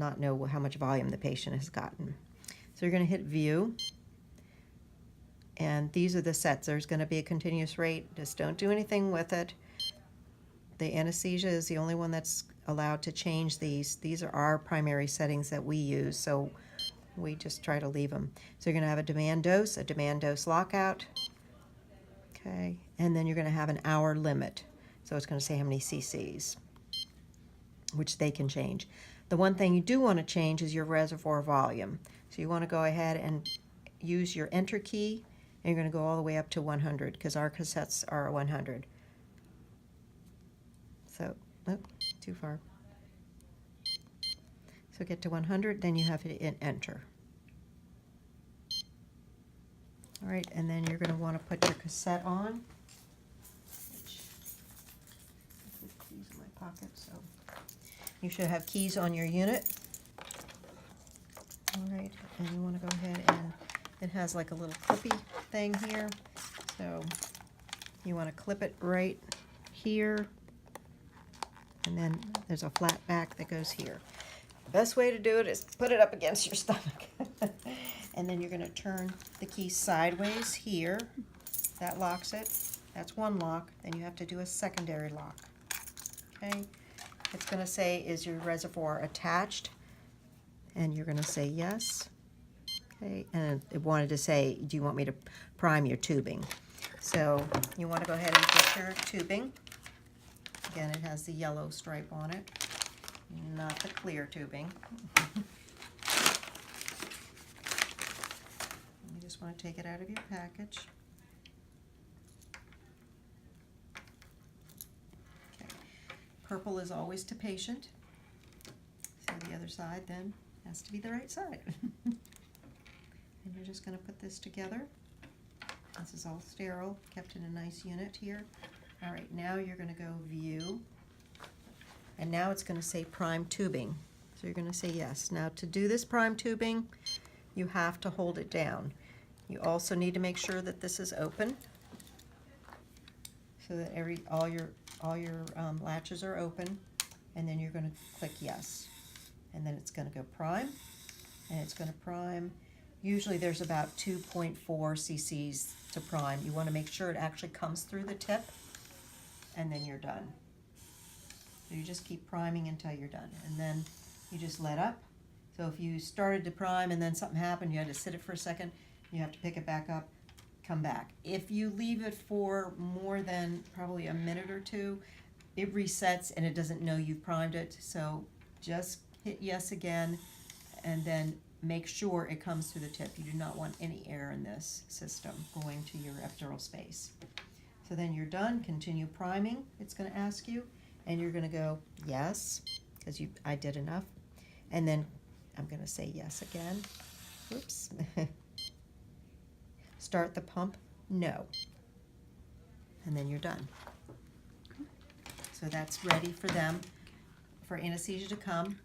not know how much volume the patient has gotten. So you're going to hit view, and these are the sets. There's going to be a continuous rate. Just don't do anything with it. The anesthesia is the only one that's allowed to change these. These are our primary settings that we use, so we just try to leave them. So you're going to have a demand dose lockout, okay, and then you're going to have an hour limit. So it's going to say how many cc's, which they can change. The one thing you do want to change is your reservoir volume. So you want to go ahead and use your enter key, and you're going to go all the way up to 100 because our cassettes are 100. So, oh, too far. So get to 100, then you have to hit enter. All right, and then you're going to want to put your cassette on. Which, I put keys in my pocket, so you should have keys on your unit. All right, and you want to go ahead and it has like a little clippy thing here. So you want to clip it right here. And then there's a flat back that goes here. The best way to do it is put it up against your stomach. And then you're going to turn the key sideways here. That locks it. That's one lock. Then you have to do a secondary lock. Okay? It's going to say, is your reservoir attached? And you're going to say yes. Okay? And it wanted to say, do you want me to prime your tubing? So you want to go ahead and get your tubing. Again, it has the yellow stripe on it, not the clear tubing. You just want to take it out of your package. Okay. Purple is always to patient. So the other side then has to be the right side. And you're just going to put this together. This is all sterile, kept in a nice unit here. All right, now you're going to go view, and now it's going to say prime tubing. So you're going to say yes. Now to do this prime tubing, you have to hold it down. You also need to make sure that this is open, so that all your latches are open, and then you're going to click yes, and then it's going to go prime, and it's going to prime. Usually there's about 2.4 cc's to prime. You want to make sure it actually comes through the tip, and then you're done. So you just keep priming until you're done, and then you just let up. So if you started to prime and then something happened, you had to sit it for a second, you have to pick it back up, come back. If you leave it for more than probably a minute or two, it resets and it doesn't know you've primed it. So just hit yes again, and then make sure it comes through the tip. You do not want any air in this system going to your epidural space. So then you're done, continue priming, it's going to ask you, and you're going to go yes, because I did enough. And then I'm going to say yes again. Oops. Start the pump, no. And then you're done. So that's ready for them, for anesthesia to come.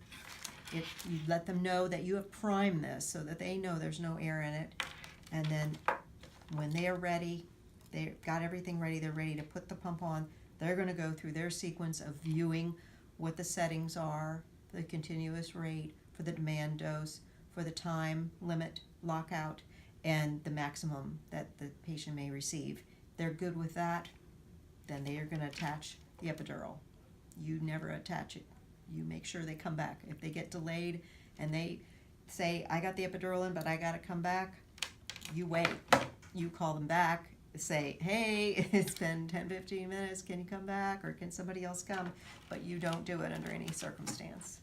You let them know that you have primed this so that they know there's no air in it. And then when they are ready, they've got everything ready, they're ready to put the pump on, they're going to go through their sequence of viewing what the settings are for the continuous rate, for the demand dose, for the time limit lockout, and the maximum that the patient may receive. They're good with that, then they are going to attach the epidural. You never attach it. You make sure they come back. If they get delayed and they say, I got the epidural in, but I got to come back, you wait. You call them back, say, hey, it's been 10-15 minutes, can you come back, or can somebody else come? But you don't do it under any circumstance.